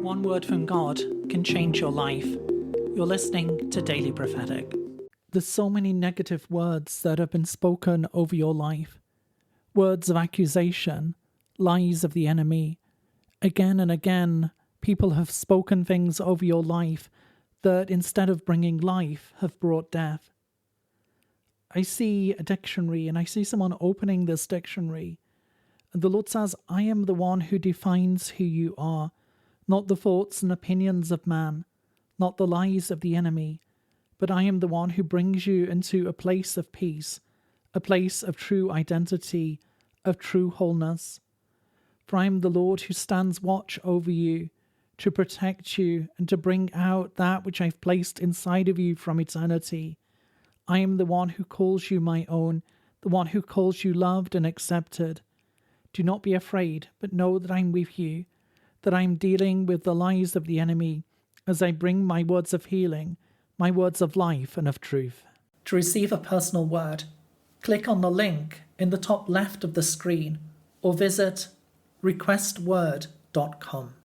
one word from God can change your life. You're listening to Daily Prophetic. There's so many negative words that have been spoken over your life. Words of accusation, lies of the enemy. Again and again, people have spoken things over your life that instead of bringing life, have brought death. I see a dictionary and I see someone opening this dictionary. And the Lord says, I am the one who defines who you are, not the thoughts and opinions of man, not the lies of the enemy, but I am the one who brings you into a place of peace, a place of true identity, of true wholeness. For I am the Lord who stands watch over you, to protect you and to bring out that which I've placed inside of you from eternity. I am the one who calls you my own, the one who calls you loved and accepted. Do not be afraid, but know that I'm with you, that I'm dealing with the lies of the enemy as I bring my words of healing, my words of life and of truth. To receive a personal word, click on the link in the top left of the screen or visit requestword.com.